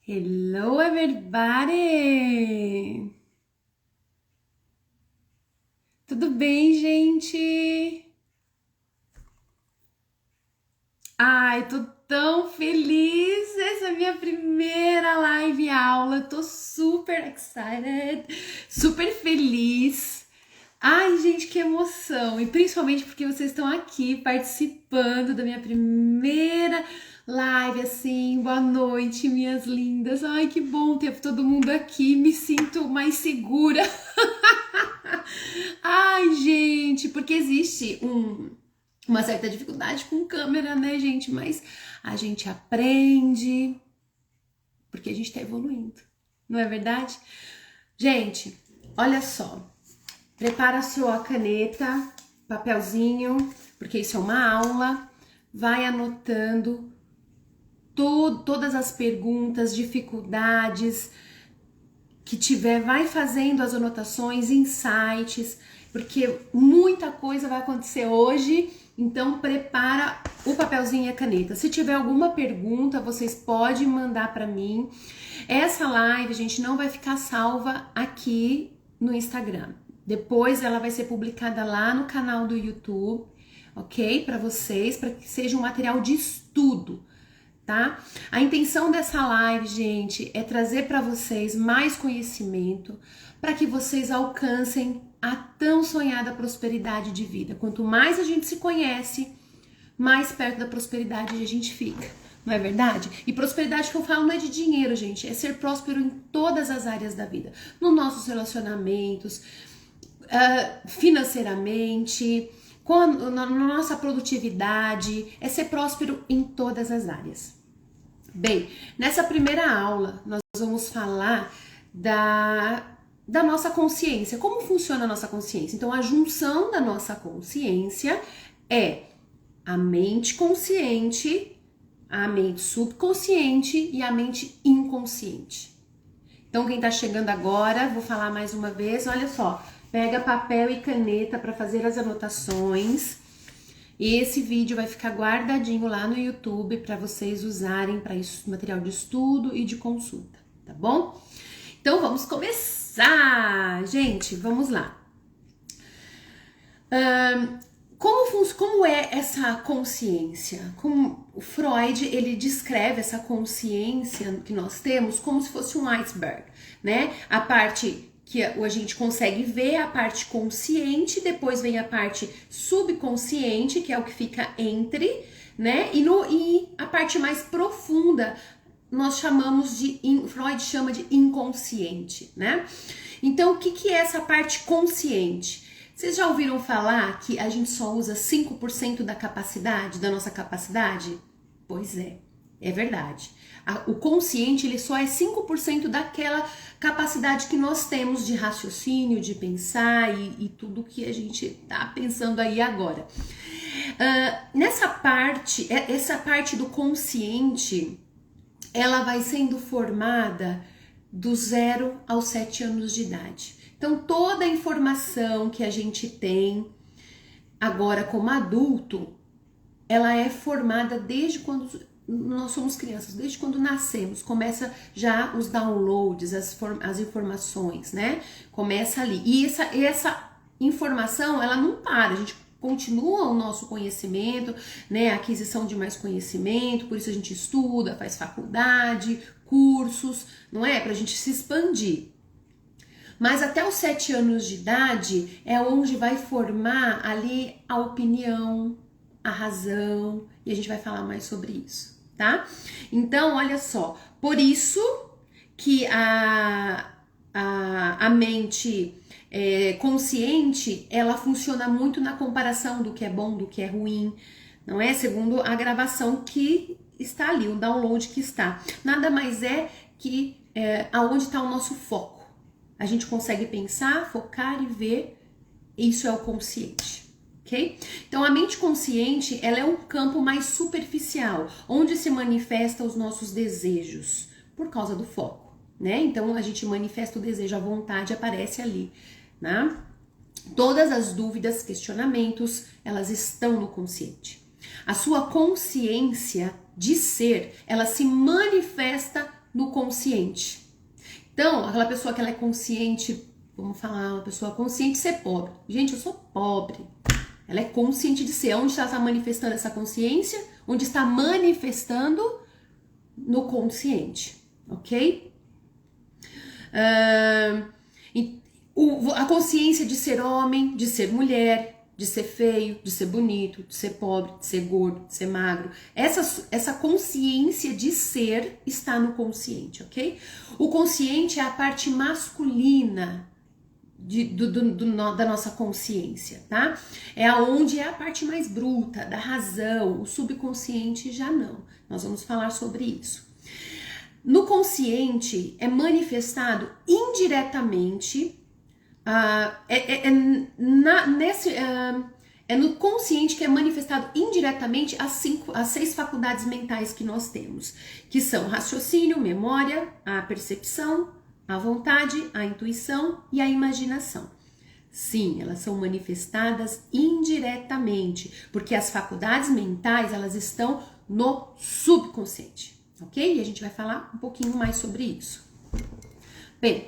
Hello, everybody! Tudo bem, gente? Ai, tô tão feliz! Essa é a minha primeira live aula. Tô super excited, super feliz. Ai, gente, que emoção! E principalmente porque vocês estão aqui participando da minha primeira live, assim. Boa noite, minhas lindas. Ai, que bom ter todo mundo aqui. Me sinto mais segura. Ai, gente, porque existe uma certa dificuldade com câmera, né, gente? Mas a gente aprende porque a gente tá evoluindo, não é verdade? Gente, olha só. Prepara a sua caneta, papelzinho, porque isso é uma aula. Vai anotando todas as perguntas, dificuldades que tiver, vai fazendo as anotações, insights, porque muita coisa vai acontecer hoje. Então prepara o papelzinho e a caneta. Se tiver alguma pergunta, vocês podem mandar para mim. Essa live, gente, não vai ficar salva aqui no Instagram. Depois ela vai ser publicada lá no canal do YouTube, ok? Para vocês, para que seja um material de estudo, tá? A intenção dessa live, gente, é trazer para vocês mais conhecimento para que vocês alcancem a tão sonhada prosperidade de vida. Quanto mais a gente se conhece, mais perto da prosperidade a gente fica. Não é verdade? E prosperidade que eu falo não é de dinheiro, gente, é ser próspero em todas as áreas da vida. Nos nossos relacionamentos, financeiramente, na nossa produtividade, é ser próspero em todas as áreas. Bem, nessa primeira aula nós vamos falar da nossa consciência, como funciona a nossa consciência. Então, a junção da nossa consciência é a mente consciente, a mente subconsciente e a mente inconsciente. Então, quem tá chegando agora, vou falar mais uma vez, olha só, pega papel e caneta para fazer as anotações. E esse vídeo vai ficar guardadinho lá no YouTube para vocês usarem para material de estudo e de consulta, tá bom? Então vamos começar, gente, vamos lá. Como é essa consciência? Como o Freud, ele descreve essa consciência que nós temos como se fosse um iceberg, né? A parte que a gente consegue ver, a parte consciente, depois vem a parte subconsciente, que é o que fica entre, né? E a parte mais profunda nós chamamos Freud chama de inconsciente, né? Então, o que é essa parte consciente? Vocês já ouviram falar que a gente só usa 5% da nossa capacidade? Pois é verdade. O consciente, ele só é 5% daquela capacidade que nós temos de raciocínio, de pensar e tudo que a gente tá pensando aí agora. Nessa parte, essa parte do consciente, ela vai sendo formada do 0 aos 7 anos de idade. Então, toda a informação que a gente tem agora como adulto, ela é formada desde quando nós somos crianças, desde quando nascemos. Começa já os downloads, as informações, né? Começa ali. E essa informação, ela não para, a gente continua o nosso conhecimento, né? A aquisição de mais conhecimento, por isso a gente estuda, faz faculdade, cursos, não é? Pra gente se expandir. Mas até os 7 anos de idade é onde vai formar ali a opinião, a razão, e a gente vai falar mais sobre isso, tá? Então, olha só, por isso que a mente consciente, ela funciona muito na comparação do que é bom, do que é ruim, não é? Segundo a gravação que está ali, o download que está. Nada mais é que aonde está o nosso foco. A gente consegue pensar, focar e ver, isso é o consciente, ok? Então a mente consciente, ela é um campo mais superficial, onde se manifestam os nossos desejos, por causa do foco, né? Então a gente manifesta o desejo, a vontade aparece ali, né? Todas as dúvidas, questionamentos, elas estão no consciente. A sua consciência de ser, ela se manifesta no consciente. Então, aquela pessoa que ela é consciente, vamos falar, uma pessoa consciente de ser pobre. Gente, eu sou pobre. Ela é consciente de ser. Onde ela está manifestando essa consciência? Onde está manifestando? No consciente, ok? A consciência de ser homem, de ser mulher, de ser feio, de ser bonito, de ser pobre, de ser gordo, de ser magro. Essa consciência de ser está no consciente, ok? O consciente é a parte masculina da nossa consciência, tá? É aonde é a parte mais bruta, da razão. O subconsciente já não. Nós vamos falar sobre isso. No consciente é manifestado indiretamente. É no consciente que é manifestado indiretamente as 6 faculdades mentais que nós temos, que são raciocínio, memória, a percepção, a vontade, a intuição e a imaginação. Sim, elas são manifestadas indiretamente, porque as faculdades mentais, elas estão no subconsciente, ok? E a gente vai falar um pouquinho mais sobre isso. Bem,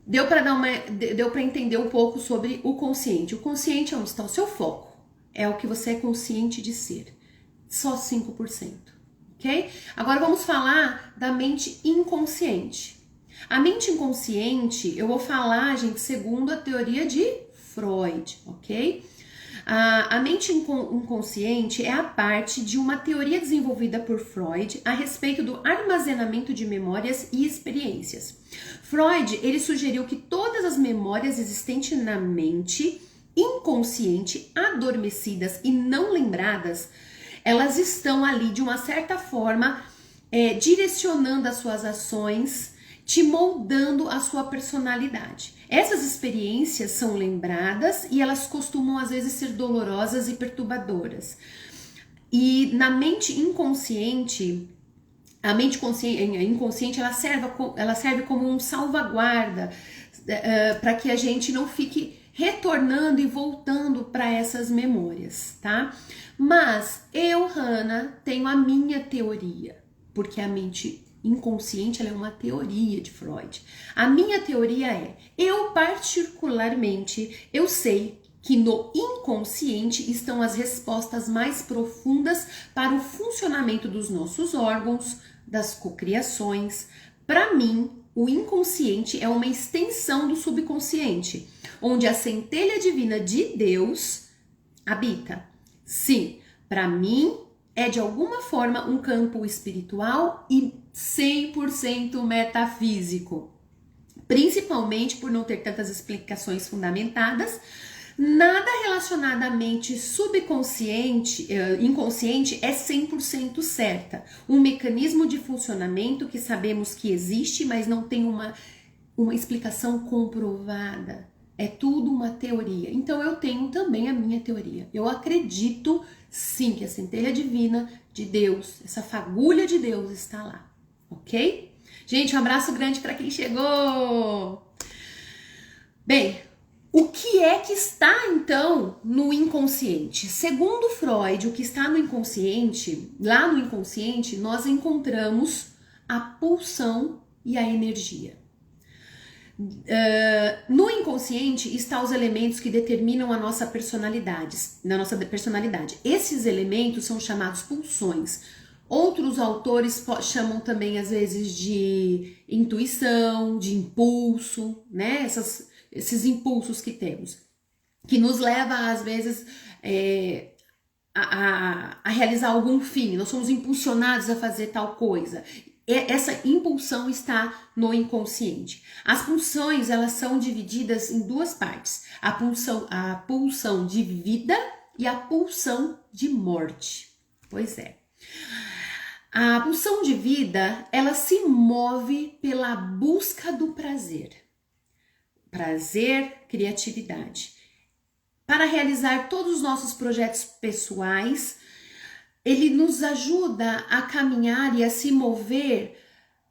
deu para entender um pouco sobre o consciente. O consciente é onde está o seu foco, é o que você é consciente de ser, só 5%, ok? Agora vamos falar da mente inconsciente. A mente inconsciente, eu vou falar, gente, segundo a teoria de Freud, ok? A mente inconsciente é a parte de uma teoria desenvolvida por Freud a respeito do armazenamento de memórias e experiências. Freud, ele sugeriu que todas as memórias existentes na mente inconsciente, adormecidas e não lembradas, elas estão ali de uma certa forma direcionando as suas ações, te moldando a sua personalidade. Essas experiências são lembradas e elas costumam às vezes ser dolorosas e perturbadoras. E na mente inconsciente, a mente inconsciente ela serve como um salvaguarda para que a gente não fique retornando e voltando para essas memórias, tá? Mas eu, Hannah, tenho a minha teoria, porque a mente inconsciente, ela é uma teoria de Freud. A minha teoria é, eu particularmente, eu sei que no inconsciente estão as respostas mais profundas para o funcionamento dos nossos órgãos, das cocriações. Para mim, o inconsciente é uma extensão do subconsciente, onde a centelha divina de Deus habita. Sim, para mim, é de alguma forma um campo espiritual e 100% metafísico, principalmente por não ter tantas explicações fundamentadas. Nada relacionado à mente subconsciente, inconsciente é 100% certa. Um mecanismo de funcionamento que sabemos que existe, mas não tem uma explicação comprovada. É tudo uma teoria. Então eu tenho também a minha teoria. Eu acredito sim que a centelha divina de Deus, essa fagulha de Deus está lá. Ok? Gente, um abraço grande para quem chegou! Bem, o que é que está então no inconsciente? Segundo Freud, o que está no inconsciente, lá no inconsciente, nós encontramos a pulsão e a energia. No inconsciente estão os elementos que determinam a nossa personalidade. Esses elementos são chamados pulsões. Outros autores chamam também às vezes de intuição, de impulso, né? Esses impulsos que temos, que nos leva às vezes a realizar algum fim. Nós somos impulsionados a fazer tal coisa. Essa impulsão está no inconsciente. As pulsões, elas são divididas em duas partes. A pulsão de vida e a pulsão de morte. Pois é. A pulsão de vida, ela se move pela busca do prazer. Prazer, criatividade. Para realizar todos os nossos projetos pessoais, ele nos ajuda a caminhar e a se mover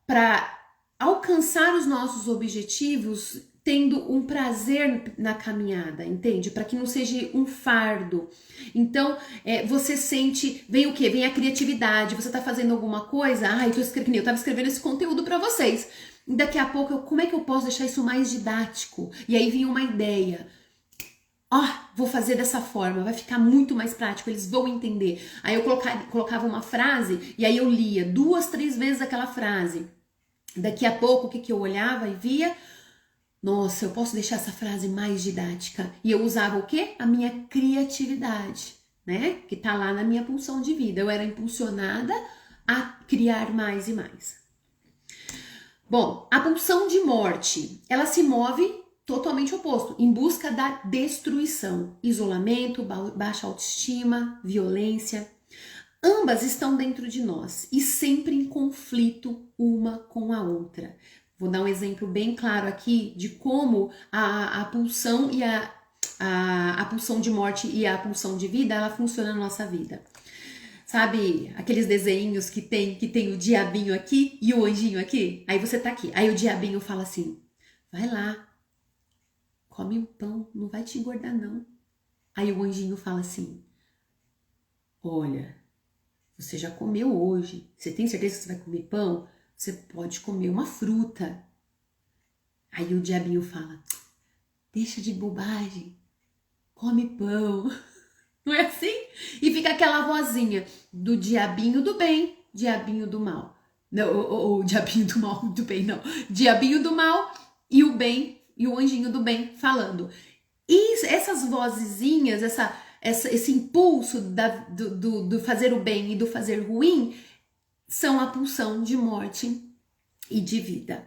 para alcançar os nossos objetivos tendo um prazer na caminhada, entende? Para que não seja um fardo. Então, você sente, vem o quê? Vem a criatividade. Você tá fazendo alguma coisa? Eu tava escrevendo esse conteúdo para vocês. E daqui a pouco, como é que eu posso deixar isso mais didático? E aí vinha uma ideia. Vou fazer dessa forma, vai ficar muito mais prático, eles vão entender. Aí eu colocava uma frase e aí eu lia 2, 3 vezes aquela frase. Daqui a pouco, o que eu olhava e via? Nossa, eu posso deixar essa frase mais didática. E eu usava o quê? A minha criatividade, né? Que tá lá na minha pulsão de vida. Eu era impulsionada a criar mais e mais. Bom, a pulsão de morte, ela se move totalmente oposto, em busca da destruição, isolamento, baixa autoestima, violência. Ambas estão dentro de nós e sempre em conflito uma com a outra. Vou dar um exemplo bem claro aqui de como a pulsão e a pulsão de morte e a pulsão de vida, ela funciona na nossa vida. Sabe aqueles desenhos que tem o diabinho aqui e o anjinho aqui? Aí você tá aqui, aí o diabinho fala assim, vai lá, come um pão, não vai te engordar não. Aí o anjinho fala assim, olha, você já comeu hoje, você tem certeza que você vai comer pão? Você pode comer uma fruta. Aí o diabinho fala, deixa de bobagem, come pão. Não é assim? E fica aquela vozinha do diabinho do bem, diabinho do mal. Não, o diabinho do mal, do bem, não. Diabinho do mal e o bem, e o anjinho do bem falando. E essas vozezinhas, esse impulso do fazer o bem e do fazer ruim, são a pulsão de morte e de vida,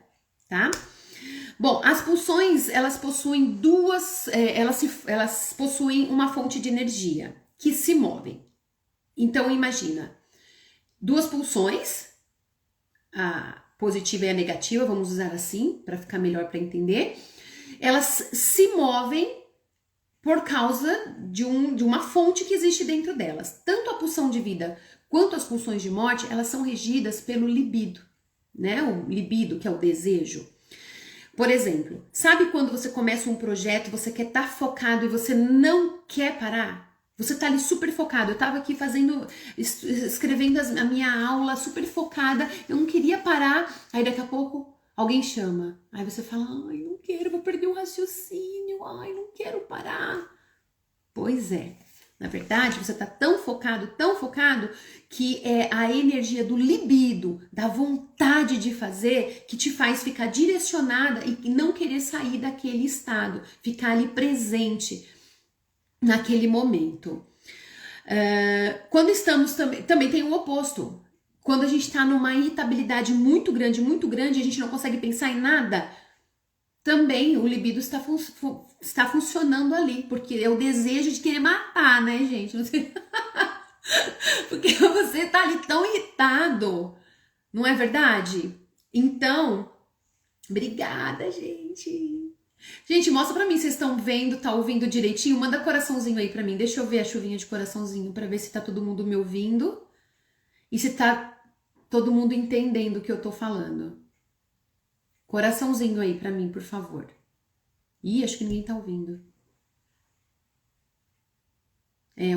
tá? Bom, as pulsões, elas possuem elas possuem uma fonte de energia que se movem. Então, imagina, 2 pulsões, a positiva e a negativa, vamos usar assim, para ficar melhor para entender. Elas se movem por causa de uma fonte que existe dentro delas. Tanto a pulsão de vida quanto as pulsões de morte, elas são regidas pelo libido, né? O libido, que é o desejo. Por exemplo, sabe quando você começa um projeto, você quer estar focado e você não quer parar? Você tá ali super focado. Eu tava aqui escrevendo a minha aula super focada, eu não queria parar. Aí daqui a pouco alguém chama. Aí você fala, ai, não quero, vou perder o raciocínio, ai, não quero parar. Pois é. Na verdade, você tá tão focado, que é a energia do libido, da vontade de fazer, que te faz ficar direcionada e não querer sair daquele estado, ficar ali presente naquele momento. Quando estamos também tem o oposto. Quando a gente tá numa irritabilidade muito grande, a gente não consegue pensar em nada, também o libido está funcionando ali, porque é o desejo de querer matar, né, gente? Porque você tá ali tão irritado, não é verdade? Então, obrigada, gente. Gente, mostra pra mim, vocês estão vendo, tá ouvindo direitinho? Manda coraçãozinho aí pra mim, deixa eu ver a chuvinha de coraçãozinho pra ver se tá todo mundo me ouvindo e se tá todo mundo entendendo o que eu tô falando. Coraçãozinho aí pra mim, por favor. Ih, acho que ninguém tá ouvindo.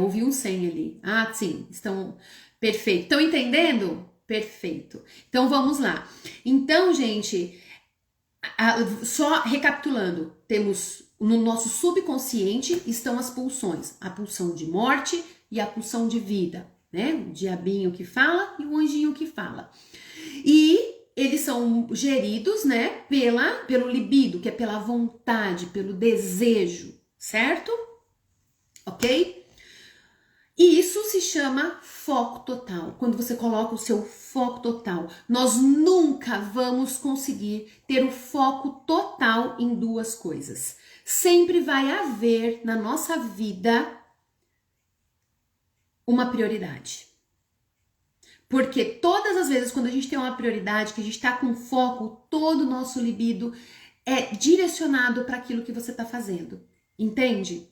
Ouvi um 100 ali. Ah, sim, estão... Perfeito. Estão entendendo? Perfeito. Então, vamos lá. Então, gente, só recapitulando, temos no nosso subconsciente estão as pulsões. A pulsão de morte e a pulsão de vida, né? O diabinho que fala e o anjinho que fala. E eles são geridos, né, pelo libido, que é pela vontade, pelo desejo, certo? Ok? E isso se chama foco total. Quando você coloca o seu foco total, nós nunca vamos conseguir ter o foco total em 2 coisas. Sempre vai haver na nossa vida uma prioridade. Porque todas as vezes quando a gente tem uma prioridade, que a gente tá com foco, todo o nosso libido é direcionado para aquilo que você tá fazendo. Entende?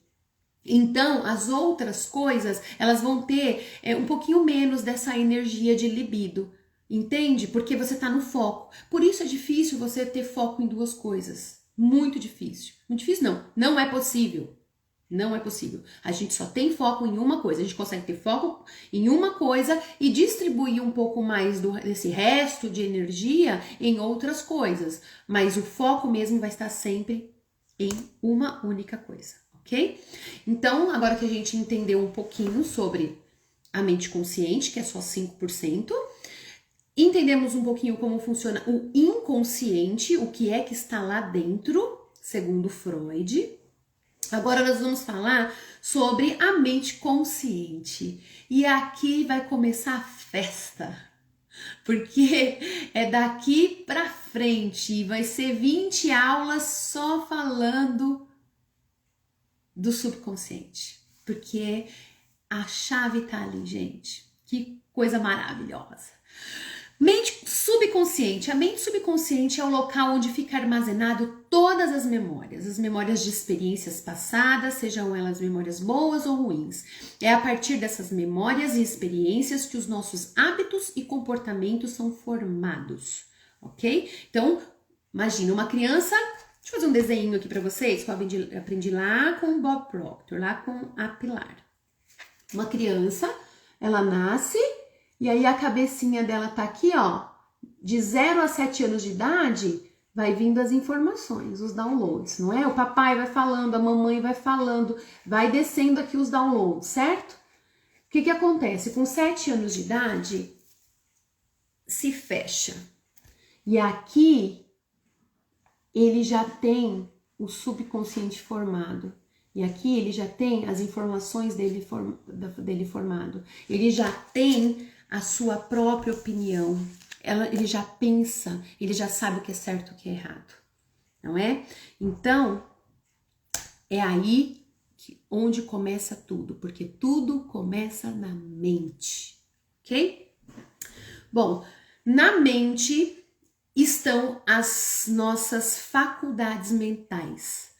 Então, as outras coisas, elas vão ter um pouquinho menos dessa energia de libido. Entende? Porque você tá no foco. Por isso é difícil você ter foco em 2 coisas. Muito difícil. Muito difícil não. Não é possível. Não é possível. A gente só tem foco em uma coisa. A gente consegue ter foco em uma coisa e distribuir um pouco mais desse resto de energia em outras coisas. Mas o foco mesmo vai estar sempre em uma única coisa, ok? Então, agora que a gente entendeu um pouquinho sobre a mente consciente, que é só 5%, entendemos um pouquinho como funciona o inconsciente, o que é que está lá dentro, segundo Freud. Agora nós vamos falar sobre a mente consciente. E aqui vai começar a festa. Porque é daqui pra frente, vai ser 20 aulas só falando do subconsciente. Porque a chave tá ali, gente. Que coisa maravilhosa. Mente subconsciente. A mente subconsciente é o local onde fica armazenado todas as memórias de experiências passadas, sejam elas memórias boas ou ruins. É a partir dessas memórias e experiências que os nossos hábitos e comportamentos são formados, ok? Então, imagina uma criança. Deixa eu fazer um desenho aqui para vocês que eu aprendi lá com o Bob Proctor, lá com a Pilar. Uma criança, ela nasce. E aí a cabecinha dela tá aqui, ó, de 0 a 7 anos de idade, vai vindo as informações, os downloads, não é? O papai vai falando, a mamãe vai falando, vai descendo aqui os downloads, certo? O que acontece? Com 7 anos de idade, se fecha. E aqui, ele já tem o subconsciente formado. E aqui ele já tem as informações dele formado. Ele já tem a sua própria opinião, ele já pensa, ele já sabe o que é certo e o que é errado, não é? Então, é aí onde começa tudo, porque tudo começa na mente, ok? Bom, na mente estão as nossas faculdades mentais.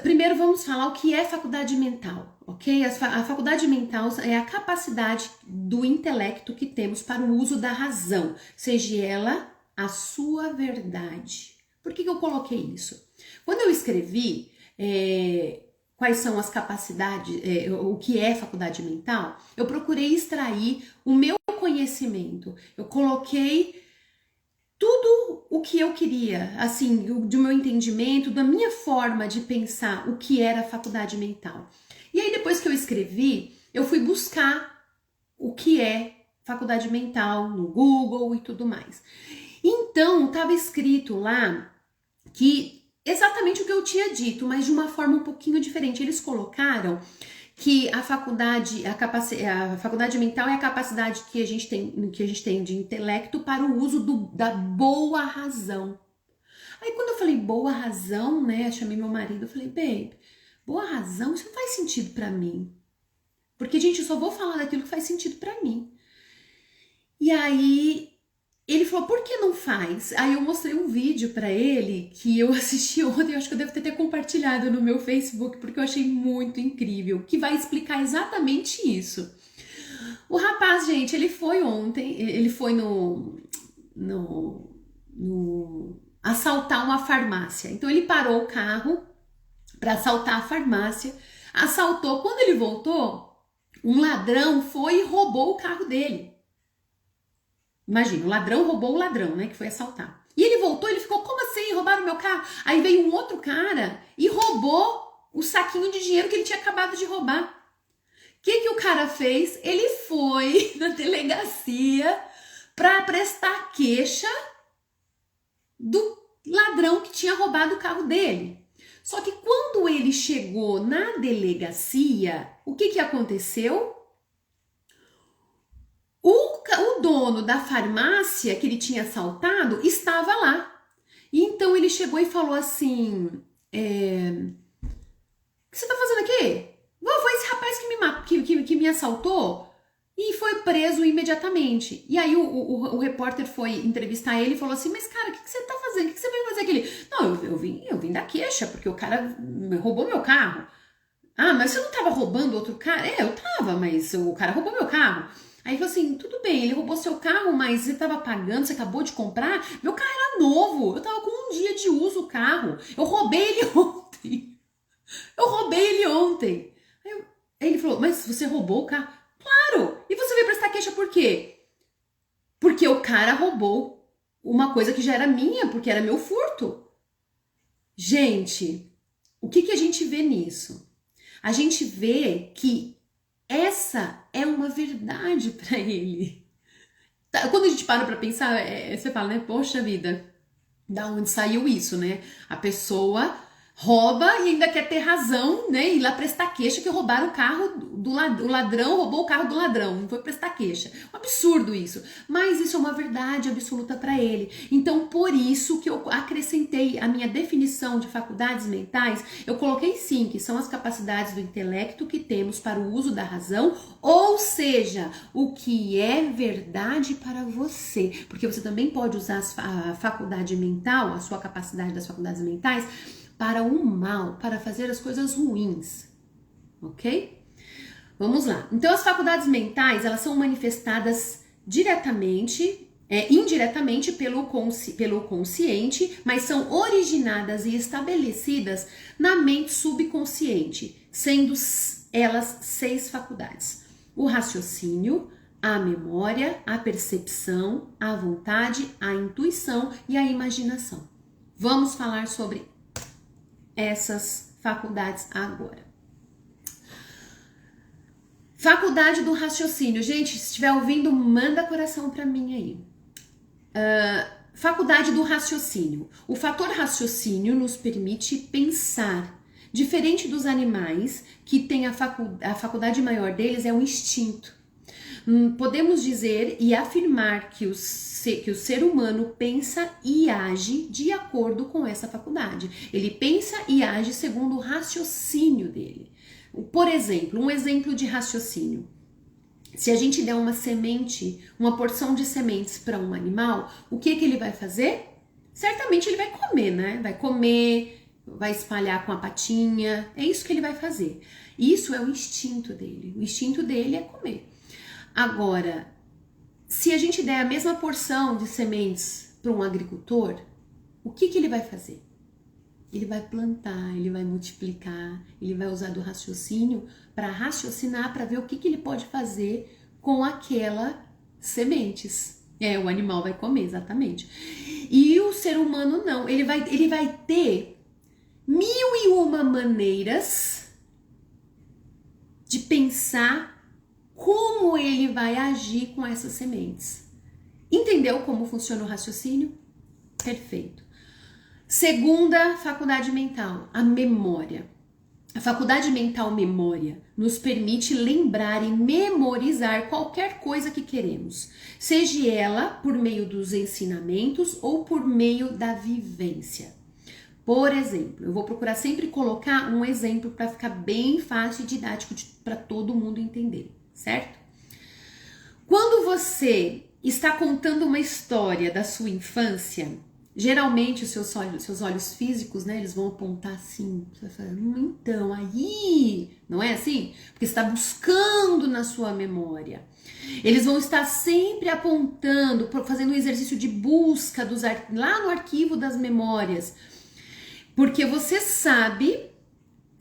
Primeiro vamos falar o que é faculdade mental, ok? A faculdade mental é a capacidade do intelecto que temos para o uso da razão, seja ela a sua verdade. Por que eu coloquei isso? Quando eu escrevi quais são as capacidades, o que é faculdade mental, eu procurei extrair o meu conhecimento. Eu coloquei tudo o que eu queria, assim, do meu entendimento, da minha forma de pensar o que era faculdade mental. E aí, depois que eu escrevi, eu fui buscar o que é faculdade mental no Google e tudo mais. Então, estava escrito lá que exatamente o que eu tinha dito, mas de uma forma um pouquinho diferente. Eles colocaram que a faculdade mental é a capacidade que a gente tem de intelecto para o uso da boa razão. Aí quando eu falei boa razão, né, eu chamei meu marido, eu falei, babe, boa razão, isso não faz sentido para mim. Porque, gente, eu só vou falar daquilo que faz sentido para mim. E aí ele falou, por que não faz? Aí eu mostrei um vídeo pra ele que eu assisti ontem, eu acho que eu devo ter compartilhado no meu Facebook, porque eu achei muito incrível, que vai explicar exatamente isso. O rapaz, gente, ele foi ontem, ele foi assaltar uma farmácia. Então ele parou o carro pra assaltar a farmácia, assaltou. Quando ele voltou, um ladrão foi e roubou o carro dele. Imagina, o ladrão roubou o ladrão, né, que foi assaltar. E ele voltou, ele ficou, como assim, roubaram meu carro? Aí veio um outro cara e roubou o saquinho de dinheiro que ele tinha acabado de roubar. O que o cara fez? Ele foi na delegacia para prestar queixa do ladrão que tinha roubado o carro dele. Só que quando ele chegou na delegacia, o que aconteceu? O dono da farmácia que ele tinha assaltado estava lá. E então ele chegou e falou assim, o que você tá fazendo aqui? Foi esse rapaz que me assaltou e foi preso imediatamente. E aí o repórter foi entrevistar ele e falou assim, mas cara, o que você tá fazendo? O que você veio fazer aqui? Não, eu vim dar queixa, porque o cara roubou meu carro. Ah, mas você não tava roubando outro carro? Eu tava, mas o cara roubou meu carro. Aí falou assim, tudo bem, ele roubou seu carro, mas você tava pagando, você acabou de comprar, meu carro era novo, eu tava com um dia de uso o carro. Eu roubei ele ontem. Eu roubei ele ontem. Aí ele falou, mas você roubou o carro? Claro! E você veio prestar queixa por quê? Porque o cara roubou uma coisa que já era minha, porque era meu furto. Gente, o que a gente vê nisso? A gente vê que essa é uma verdade para ele. Quando a gente para pra pensar, você fala, né? Poxa vida, da onde saiu isso, né? A pessoa rouba e ainda quer ter razão, né? Ir lá prestar queixa que roubaram o carro do ladrão. O ladrão roubou o carro do ladrão, não foi prestar queixa. Um absurdo isso. Mas isso é uma verdade absoluta para ele. Então, por isso que eu acrescentei a minha definição de faculdades mentais, eu coloquei sim, que são as capacidades do intelecto que temos para o uso da razão, ou seja, o que é verdade para você. Porque você também pode usar a faculdade mental, a sua capacidade das faculdades mentais, para o mal, para fazer as coisas ruins, ok? Vamos lá. Então, as faculdades mentais, elas são manifestadas diretamente, indiretamente pelo consciente, mas são originadas e estabelecidas na mente subconsciente, sendo elas 6 faculdades: o raciocínio, a memória, a percepção, a vontade, a intuição e a imaginação. Vamos falar sobre essas faculdades agora. Faculdade do raciocínio. Gente, se estiver ouvindo, manda coração para mim aí. Faculdade do raciocínio. O fator raciocínio nos permite pensar. Diferente dos animais, que tem a faculdade maior deles é o instinto. Podemos dizer e afirmar que o ser humano pensa e age de acordo com essa faculdade. Ele pensa e age segundo o raciocínio dele. Por exemplo, um exemplo de raciocínio. Se a gente der uma semente, uma porção de sementes para um animal, o que ele vai fazer? Certamente ele vai comer, né? Vai comer, vai espalhar com a patinha, é isso que ele vai fazer. Isso é o instinto dele. O instinto dele é comer. Agora, se a gente der a mesma porção de sementes para um agricultor, o que ele vai fazer? Ele vai plantar, ele vai multiplicar, ele vai usar do raciocínio para raciocinar, para ver o que ele pode fazer com aquelas sementes. O animal vai comer, exatamente. E o ser humano não, ele vai ter 1001 maneiras de pensar como ele vai agir com essas sementes. Entendeu como funciona o raciocínio? Perfeito. Segunda faculdade mental, a memória. A faculdade mental memória nos permite lembrar e memorizar qualquer coisa que queremos, seja ela por meio dos ensinamentos ou por meio da vivência. Por exemplo, eu vou procurar sempre colocar um exemplo para ficar bem fácil e didático para todo mundo entender, certo? Quando você está contando uma história da sua infância, geralmente os seus olhos físicos, né, eles vão apontar assim, você vai falar, então, aí, não é assim? Porque você está buscando na sua memória. Eles vão estar sempre apontando, fazendo um exercício de busca lá no arquivo das memórias, porque você sabe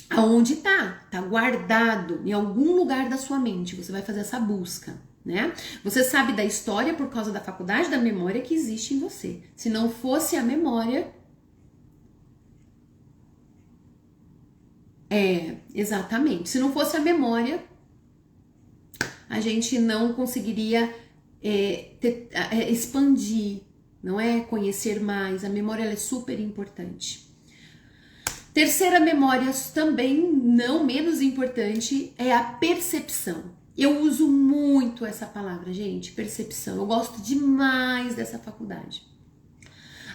aonde tá guardado em algum lugar da sua mente, você vai fazer essa busca, né? Você sabe da história por causa da faculdade da memória que existe em você. Se não fosse a memória, exatamente, se não fosse a memória, a gente não conseguiria expandir, não é? Conhecer mais. A memória ela é super importante. Terceira memória, também não menos importante, é a percepção. Eu uso muito essa palavra, gente, percepção. Eu gosto demais dessa faculdade.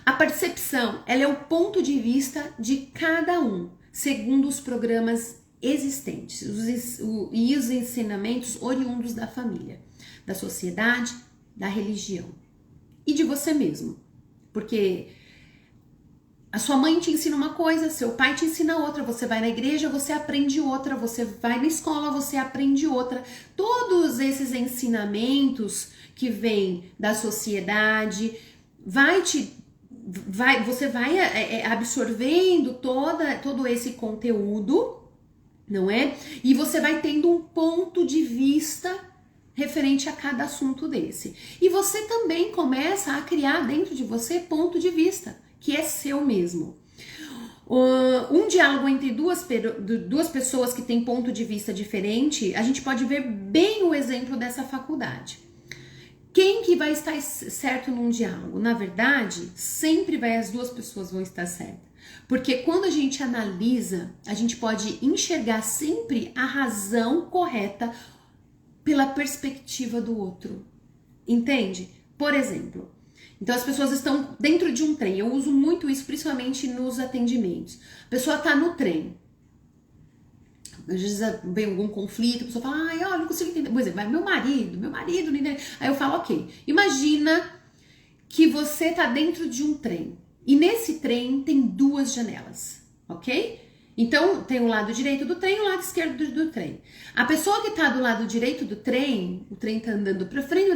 A percepção, ela é o ponto de vista de cada um, segundo os programas existentes e os ensinamentos oriundos da família, da sociedade, da religião e de você mesmo. Porque a sua mãe te ensina uma coisa, seu pai te ensina outra, você vai na igreja, você aprende outra, você vai na escola, você aprende outra. Todos esses ensinamentos que vêm da sociedade vai te você vai absorvendo todo esse conteúdo, não é? E você vai tendo um ponto de vista referente a cada assunto desse. E você também começa a criar dentro de você ponto de vista, que é seu mesmo. Um diálogo entre duas pessoas que têm ponto de vista diferente, a gente pode ver bem o exemplo dessa faculdade. Quem que vai estar certo num diálogo? Na verdade, sempre as duas pessoas vão estar certas. Porque quando a gente analisa, a gente pode enxergar sempre a razão correta pela perspectiva do outro. Entende? Por exemplo, então as pessoas estão dentro de um trem. Eu uso muito isso, principalmente nos atendimentos. A pessoa está no trem. Às vezes vem algum conflito, a pessoa fala, ai, eu não consigo entender. Por exemplo, meu marido não entende. Aí eu falo, ok, imagina que você tá dentro de um trem. E nesse trem tem duas janelas, ok? Então, tem o lado direito do trem e o lado esquerdo do trem. A pessoa que tá do lado direito do trem, o trem tá andando pra frente,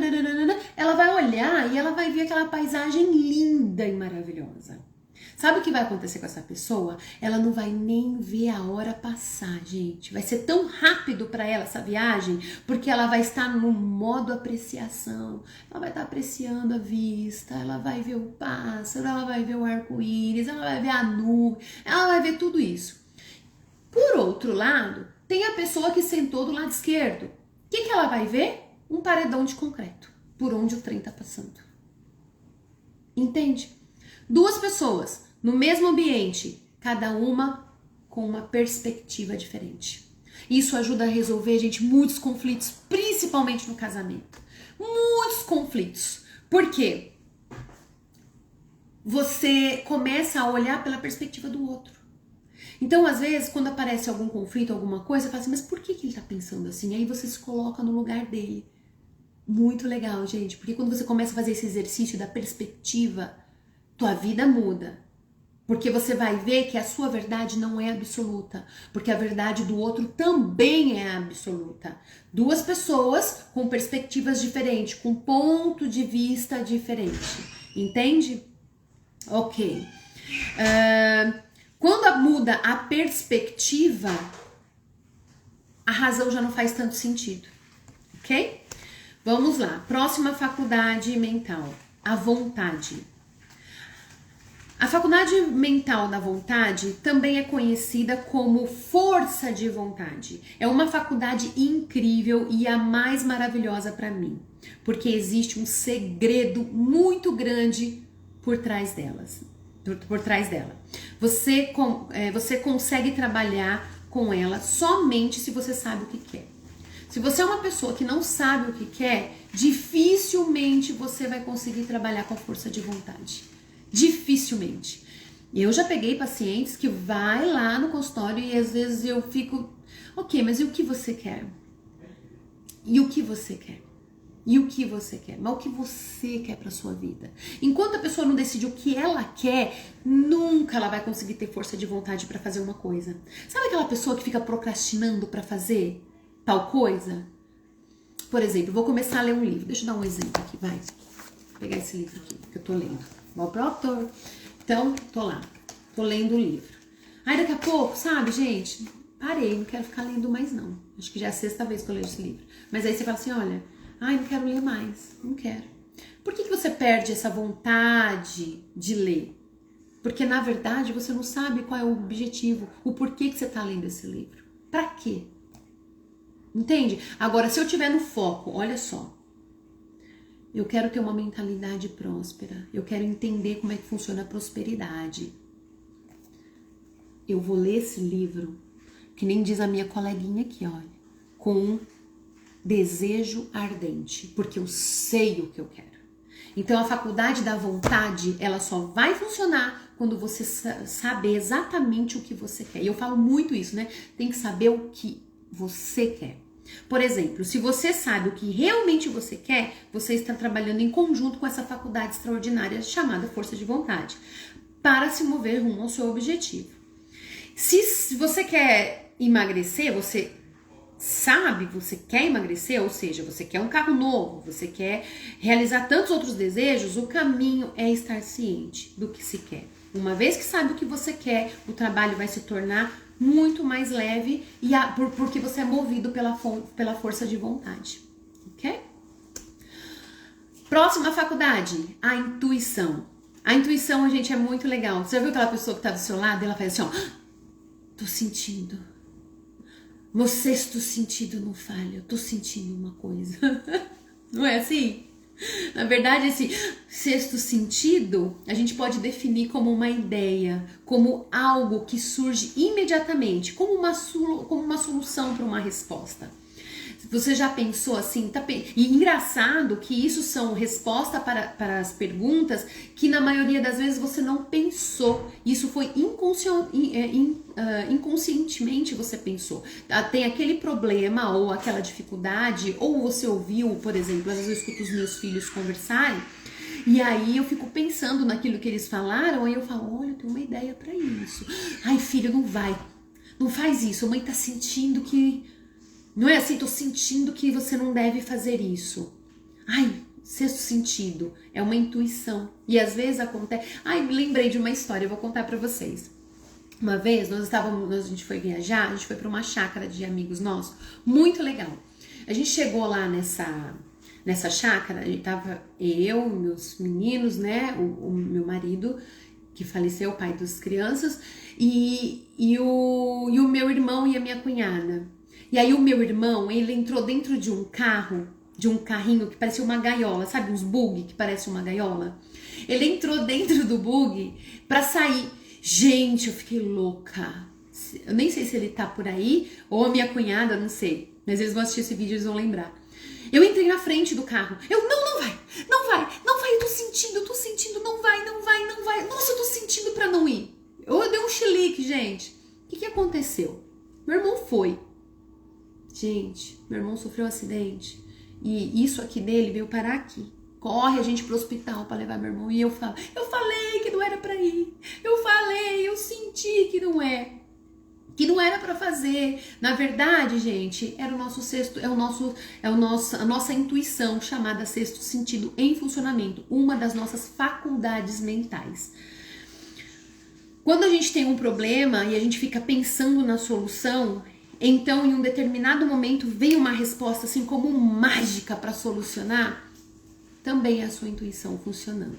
ela vai olhar e ela vai ver aquela paisagem linda e maravilhosa. Sabe o que vai acontecer com essa pessoa? Ela não vai nem ver a hora passar, gente. Vai ser tão rápido para ela essa viagem, porque ela vai estar no modo apreciação. Ela vai estar apreciando a vista, ela vai ver o pássaro, ela vai ver o arco-íris, ela vai ver a nuvem, ela vai ver tudo isso. Por outro lado, tem a pessoa que sentou do lado esquerdo. O que ela vai ver? Um paredão de concreto, por onde o trem está passando. Entende? Duas pessoas no mesmo ambiente, cada uma com uma perspectiva diferente. Isso ajuda a resolver, gente, muitos conflitos, principalmente no casamento. Muitos conflitos. Por quê? Você começa a olhar pela perspectiva do outro. Então, às vezes, quando aparece algum conflito, alguma coisa, você fala assim, mas por que ele tá pensando assim? Aí você se coloca no lugar dele. Muito legal, gente, porque quando você começa a fazer esse exercício da perspectiva, tua vida muda, porque você vai ver que a sua verdade não é absoluta, porque a verdade do outro também é absoluta. Duas pessoas com perspectivas diferentes, com ponto de vista diferente, entende? Ok. Quando muda a perspectiva, a razão já não faz tanto sentido, ok? Vamos lá, próxima faculdade mental, a vontade. A faculdade mental da vontade também é conhecida como força de vontade. É uma faculdade incrível e a mais maravilhosa para mim, porque existe um segredo muito grande por trás delas. Por trás dela. Você consegue trabalhar com ela somente se você sabe o que quer. Se você é uma pessoa que não sabe o que quer, dificilmente você vai conseguir trabalhar com a força de vontade. Dificilmente. Eu já peguei pacientes que vai lá no consultório e às vezes eu fico, ok, mas e o que você quer? E o que você quer? E o que você quer? Mas o que você quer para sua vida? Enquanto a pessoa não decide o que ela quer, nunca ela vai conseguir ter força de vontade para fazer uma coisa. Sabe aquela pessoa que fica procrastinando para fazer tal coisa? Por exemplo, vou começar a ler um livro. Deixa eu dar um exemplo aqui, vai. Vou pegar esse livro aqui que eu tô lendo. Vou pro autor. Então, tô lá. Tô lendo o livro. Aí daqui a pouco, sabe, gente? Parei, não quero ficar lendo mais não. Acho que já é a sexta vez que eu leio esse livro. Mas aí você fala assim, olha, ai, não quero ler mais. Não quero. Por que você perde essa vontade de ler? Porque, na verdade, você não sabe qual é o objetivo, o porquê que você tá lendo esse livro. Pra quê? Entende? Agora, se eu tiver no foco, olha só. Eu quero ter uma mentalidade próspera. Eu quero entender como é que funciona a prosperidade. Eu vou ler esse livro, que nem diz a minha coleguinha aqui, olha, com um desejo ardente, porque eu sei o que eu quero. Então, a faculdade da vontade, ela só vai funcionar quando você saber exatamente o que você quer. E eu falo muito isso, né? Tem que saber o que você quer. Por exemplo, se você sabe o que realmente você quer, você está trabalhando em conjunto com essa faculdade extraordinária chamada força de vontade, para se mover rumo ao seu objetivo. Se você quer emagrecer, você sabe, você quer emagrecer, ou seja, você quer um carro novo, você quer realizar tantos outros desejos, o caminho é estar ciente do que se quer. Uma vez que sabe o que você quer, o trabalho vai se tornar muito mais leve porque você é movido pela força de vontade, ok? Próxima faculdade, a intuição. A intuição, gente, é muito legal. Você já viu aquela pessoa que tá do seu lado e ela faz assim, ó, tô sentindo. Meu sexto sentido não falha, eu tô sentindo uma coisa. Não é assim? Na verdade, esse sexto sentido a gente pode definir como uma ideia, como algo que surge imediatamente, como uma solução para uma resposta. Você já pensou assim? E engraçado que isso são respostas para as perguntas que na maioria das vezes você não pensou. Isso foi inconscientemente você pensou. Tem aquele problema ou aquela dificuldade, ou você ouviu, por exemplo, às vezes eu escuto os meus filhos conversarem, e aí eu fico pensando naquilo que eles falaram, aí eu falo, olha, eu tenho uma ideia para isso. Ai, filho, não faz isso, a mãe tá sentindo que... Não é assim, tô sentindo que você não deve fazer isso. Ai, sexto sentido, é uma intuição. E às vezes acontece... Ai, me lembrei de uma história, eu vou contar pra vocês. Uma vez, a gente foi viajar, a gente foi pra uma chácara de amigos nossos, muito legal. A gente chegou lá nessa chácara, tava eu, meus meninos, né, o meu marido, que faleceu, o pai das crianças, e o meu irmão e a minha cunhada. E aí o meu irmão, ele entrou dentro de um carrinho que parecia uma gaiola, sabe? Uns bug que parece uma gaiola. Ele entrou dentro do bug pra sair. Gente, eu fiquei louca. Eu nem sei se ele tá por aí, ou a minha cunhada, não sei. Mas eles vão assistir esse vídeo e eles vão lembrar. Eu entrei na frente do carro. Não vai, eu tô sentindo, não vai. Nossa, eu tô sentindo pra não ir. Eu dei um chilique, gente. O que aconteceu? Meu irmão foi. Gente, meu irmão sofreu um acidente e isso aqui dele veio parar aqui. Corre a gente pro hospital pra levar meu irmão e eu falei que não era pra ir. Eu senti que não era pra fazer. Na verdade, gente, era o nosso sexto, a nossa intuição chamada sexto sentido em funcionamento, uma das nossas faculdades mentais. Quando a gente tem um problema e a gente fica pensando na solução, então, em um determinado momento, vem uma resposta assim como mágica para solucionar, também é a sua intuição funcionando.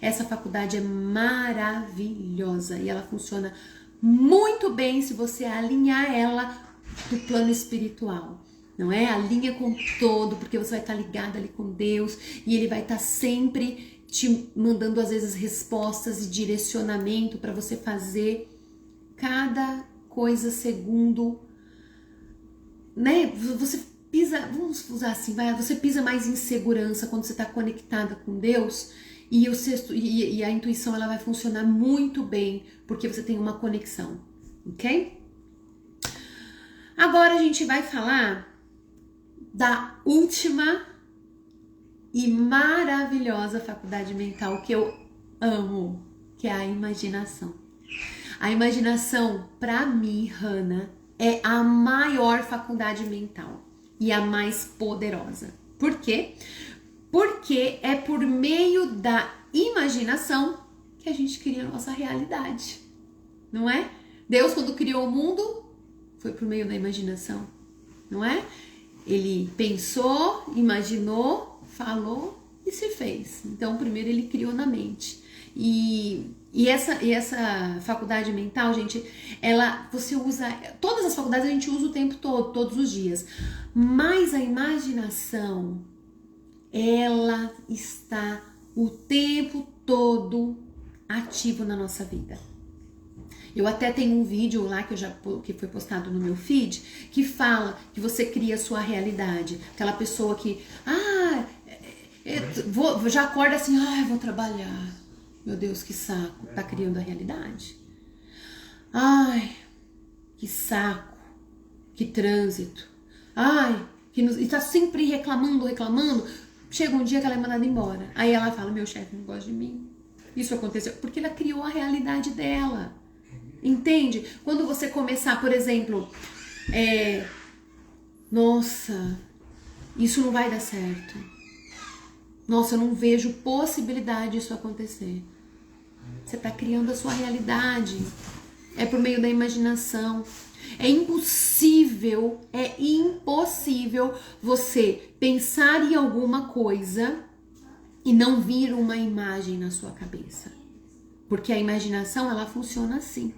Essa faculdade é maravilhosa e ela funciona muito bem se você alinhar ela do plano espiritual, não é? Alinha com todo, porque você vai estar ligada ali com Deus e Ele vai estar sempre te mandando às vezes respostas e direcionamento para você fazer cada coisa segundo, né? Você pisa, vamos usar assim, você pisa mais em segurança quando você está conectada com Deus e a intuição ela vai funcionar muito bem porque você tem uma conexão, ok? Agora a gente vai falar da última e maravilhosa faculdade mental que eu amo, que é a imaginação. A imaginação, para mim, Hannah, é a maior faculdade mental e a mais poderosa. Por quê? Porque é por meio da imaginação que a gente cria a nossa realidade, não é? Deus, quando criou o mundo, foi por meio da imaginação, não é? Ele pensou, imaginou, falou e se fez. Então, primeiro ele criou na mente. E essa faculdade mental, gente, você usa, todas as faculdades a gente usa o tempo todo, todos os dias, mas a imaginação, ela está o tempo todo ativo na nossa vida. Eu até tenho um vídeo lá que foi postado no meu feed, que fala que você cria a sua realidade. Aquela pessoa que, já acorda assim, eu vou trabalhar. Meu Deus, que saco, tá criando a realidade. Ai, que saco, que trânsito. Ai, e tá sempre reclamando. Chega um dia que ela é mandada embora. Aí ela fala, meu chefe não gosta de mim. Isso aconteceu porque ela criou a realidade dela. Entende? Quando você começar, por exemplo, Nossa, isso não vai dar certo. Nossa, eu não vejo possibilidade disso acontecer. Você está criando a sua realidade. É por meio da imaginação. É impossível você pensar em alguma coisa e não vir uma imagem na sua cabeça. Porque a imaginação, ela funciona assim.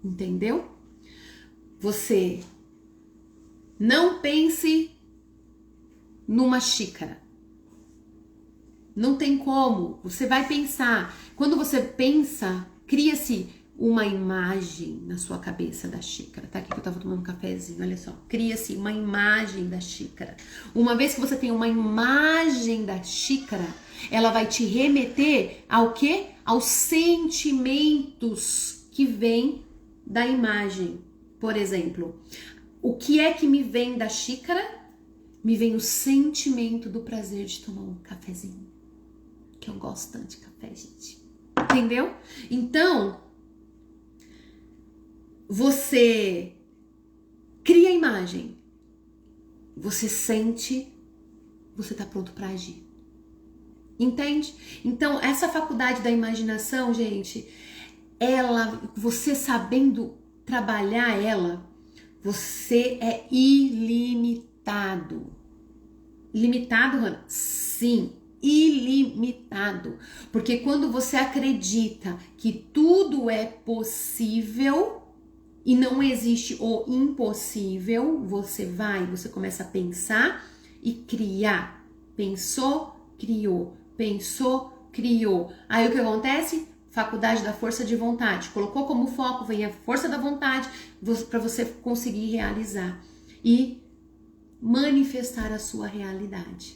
Entendeu? Você não pense numa xícara. Não tem como. Você vai pensar. Quando você pensa, cria-se uma imagem na sua cabeça da xícara. Tá aqui que eu tava tomando um cafezinho, olha só. Cria-se uma imagem da xícara. Uma vez que você tem uma imagem da xícara, ela vai te remeter ao quê? Aos sentimentos que vêm da imagem. Por exemplo, o que é que me vem da xícara? Me vem o sentimento do prazer de tomar um cafezinho. Que eu gosto tanto de café, gente. Entendeu? Então, você cria a imagem. Você sente, você tá pronto para agir. Entende? Então, essa faculdade da imaginação, gente, você sabendo trabalhar ela, você é ilimitado. Limitado, Hannah? Sim, ilimitado. Porque quando você acredita que tudo é possível e não existe o impossível, você começa a pensar e criar. Pensou, criou. Pensou, criou. Aí o que acontece? Faculdade da força de vontade. Colocou como foco, vem a força da vontade para você conseguir realizar e manifestar a sua realidade.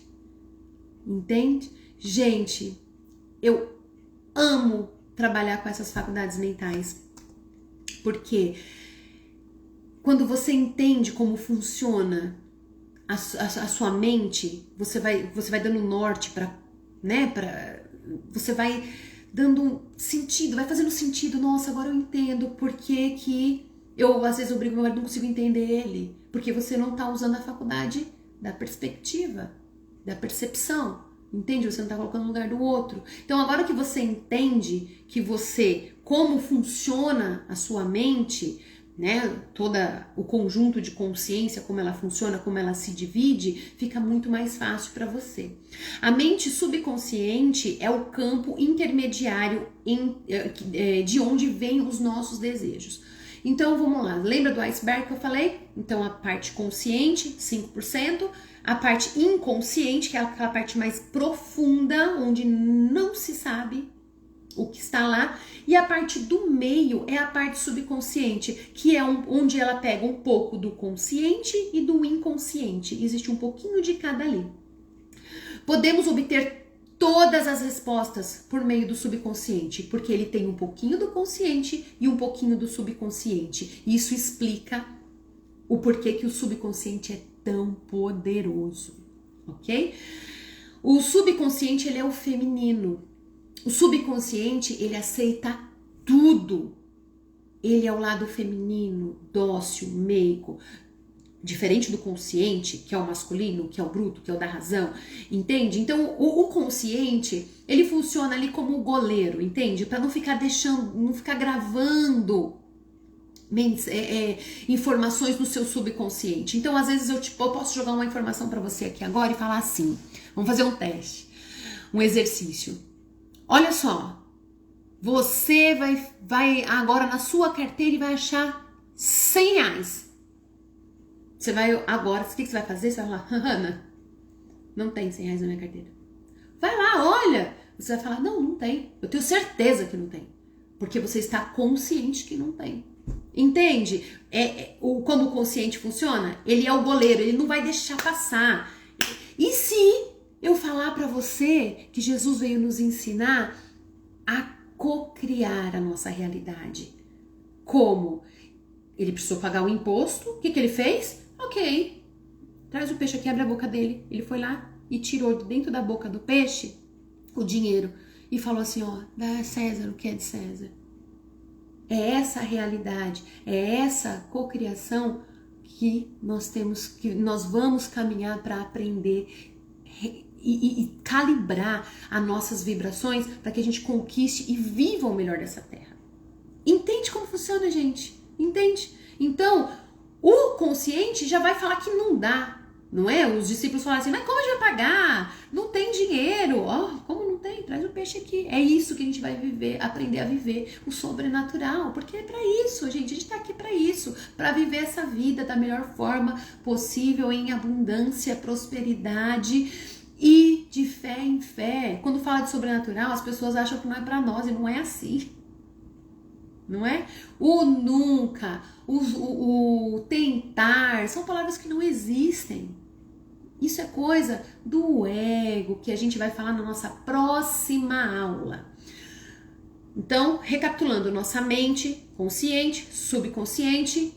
Entende? Gente, eu amo trabalhar com essas faculdades mentais. Porque quando você entende como funciona a sua mente, você vai dando norte você vai dando sentido, vai fazendo sentido. Nossa, agora eu entendo por que eu às vezes obrigo meu marido, não consigo entender ele. Porque você não tá usando a faculdade da perspectiva, da percepção. Entende? Você não tá colocando no lugar do outro. Então agora que você entende como funciona a sua mente, né, todo o conjunto de consciência, como ela funciona, como ela se divide, fica muito mais fácil para você. A mente subconsciente é o campo intermediário de onde vêm os nossos desejos. Então vamos lá, lembra do iceberg que eu falei? Então a parte consciente, 5%, a parte inconsciente, que é aquela parte mais profunda, onde não se sabe o que está lá, e a parte do meio é a parte subconsciente, que é onde ela pega um pouco do consciente e do inconsciente. Existe um pouquinho de cada ali. Podemos obter todas as respostas por meio do subconsciente, porque ele tem um pouquinho do consciente e um pouquinho do subconsciente. Isso explica o porquê que o subconsciente é tão poderoso, ok? O subconsciente, ele é o feminino. O subconsciente, ele aceita tudo. Ele é o lado feminino, dócil, meigo. Diferente do consciente, que é o masculino, que é o bruto, que é o da razão, entende? Então, o consciente, ele funciona ali como o goleiro, entende? Para não ficar não ficar gravando informações no seu subconsciente. Então, às vezes, eu posso jogar uma informação para você aqui agora e falar assim, vamos fazer um teste, um exercício. Olha só, você vai agora na sua carteira e vai achar R$100. Você vai agora, o que você vai fazer? Você vai falar, Hannah, não tem R$100 na minha carteira. Vai lá, olha. Você vai falar, não tem. Eu tenho certeza que não tem. Porque você está consciente que não tem. Entende? Como o consciente funciona? Ele é o goleiro, ele não vai deixar passar. E se eu falar para você que Jesus veio nos ensinar a co-criar a nossa realidade? Como? Ele precisou pagar o imposto. O que ele fez? Ok, traz o peixe aqui, abre a boca dele. Ele foi lá e tirou de dentro da boca do peixe o dinheiro e falou assim, ó, dá a César o que é de César. É essa a realidade, é essa cocriação que nós vamos caminhar para aprender e calibrar as nossas vibrações para que a gente conquiste e viva o melhor dessa terra. Entende como funciona, gente? Entende? Então, o consciente já vai falar que não dá, não é? Os discípulos falam assim, mas como a gente vai pagar? Não tem dinheiro. Como não tem? Traz o peixe aqui. É isso que a gente vai viver, aprender a viver o sobrenatural, porque é para isso, gente. A gente tá aqui para isso, para viver essa vida da melhor forma possível, em abundância, prosperidade e de fé em fé. Quando fala de sobrenatural, as pessoas acham que não é para nós, e não é assim. Não é? O nunca, o tentar, são palavras que não existem. Isso é coisa do ego, que a gente vai falar na nossa próxima aula. Então, recapitulando, nossa mente, consciente, subconsciente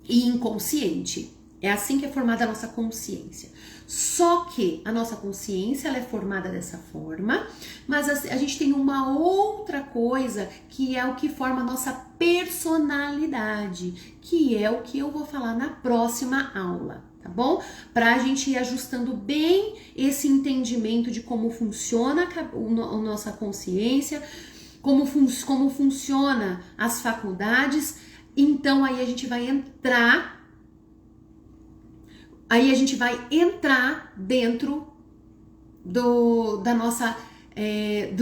e inconsciente. É assim que é formada a nossa consciência. Só que a nossa consciência ela é formada dessa forma, mas a gente tem uma outra coisa que é o que forma a nossa personalidade, que é o que eu vou falar na próxima aula, tá bom? Pra gente ir ajustando bem esse entendimento de como funciona a nossa consciência, como funciona as faculdades. Então aí a gente vai entrar dentro do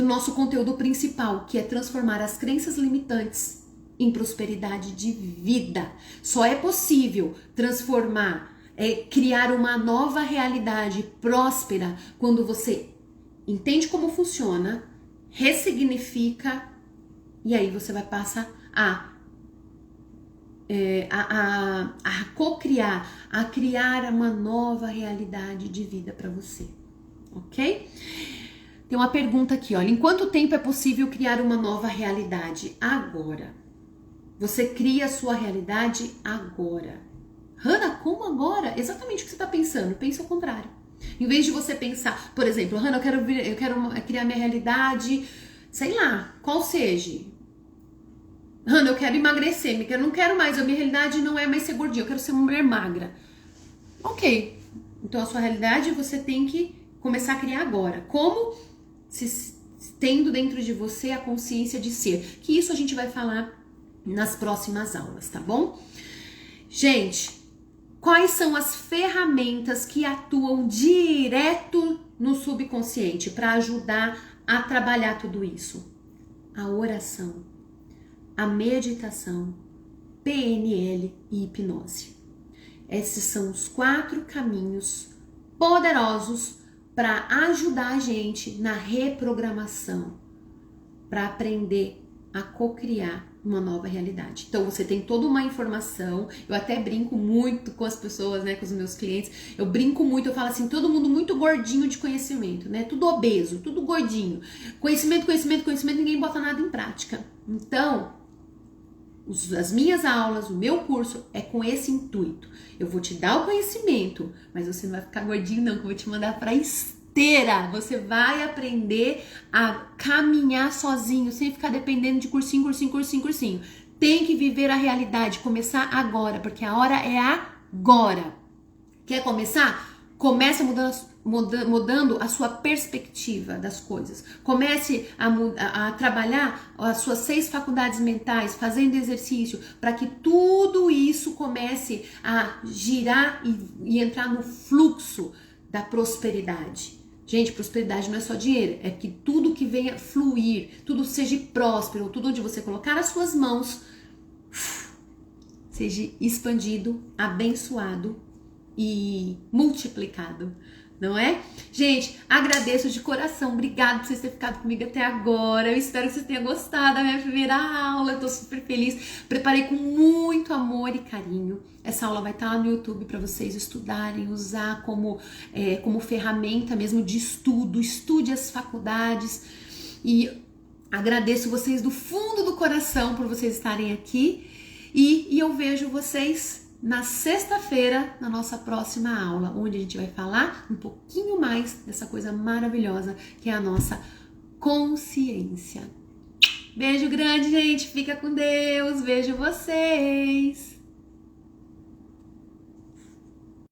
nosso conteúdo principal, que é transformar as crenças limitantes em prosperidade de vida. Só é possível criar uma nova realidade próspera quando você entende como funciona, ressignifica, e aí você vai passar a co-criar, a criar uma nova realidade de vida para você, ok? Tem uma pergunta aqui, olha, em quanto tempo é possível criar uma nova realidade? Agora. Você cria a sua realidade agora. Hanna, como agora? Exatamente o que você está pensando, pensa ao contrário. Em vez de você pensar, por exemplo, Hanna, eu quero criar minha realidade, sei lá, qual seja. Hanna, eu quero emagrecer, eu não quero mais, a minha realidade não é mais ser gordinha, eu quero ser uma mulher magra. Ok, então a sua realidade você tem que começar a criar agora. Como? Tendo dentro de você a consciência de ser. Que isso a gente vai falar nas próximas aulas, tá bom? Gente, quais são as ferramentas que atuam direto no subconsciente para ajudar a trabalhar tudo isso? A oração, a meditação, PNL e hipnose. Esses são os 4 caminhos poderosos para ajudar a gente na reprogramação, para aprender a co-criar uma nova realidade. Então você tem toda uma informação. Eu até brinco muito com as pessoas, né, com os meus clientes. Eu brinco muito, eu falo assim, todo mundo muito gordinho de conhecimento, né? Tudo obeso, tudo gordinho. Conhecimento, ninguém bota nada em prática. Então, as minhas aulas, o meu curso é com esse intuito. Eu vou te dar o conhecimento, mas você não vai ficar gordinho não, que eu vou te mandar pra esteira. Você vai aprender a caminhar sozinho, sem ficar dependendo de cursinho. Tem que viver a realidade, começar agora, porque a hora é agora. Quer começar? Comece mudando a sua perspectiva das coisas. Comece a trabalhar as suas 6 faculdades mentais, fazendo exercício, para que tudo isso comece a girar e entrar no fluxo da prosperidade. Gente, prosperidade não é só dinheiro, é que tudo que venha fluir, tudo seja próspero, tudo onde você colocar as suas mãos, seja expandido, abençoado e multiplicado, não é? Gente, agradeço de coração, obrigada por vocês terem ficado comigo até agora. Eu espero que vocês tenham gostado da minha primeira aula, eu tô super feliz. Preparei com muito amor e carinho. Essa aula vai estar lá no YouTube para vocês estudarem, usar como ferramenta mesmo de estudo. Estude as faculdades e agradeço vocês do fundo do coração por vocês estarem aqui e eu vejo vocês na sexta-feira, na nossa próxima aula, onde a gente vai falar um pouquinho mais dessa coisa maravilhosa que é a nossa consciência. Beijo grande, gente. Fica com Deus. Vejo vocês.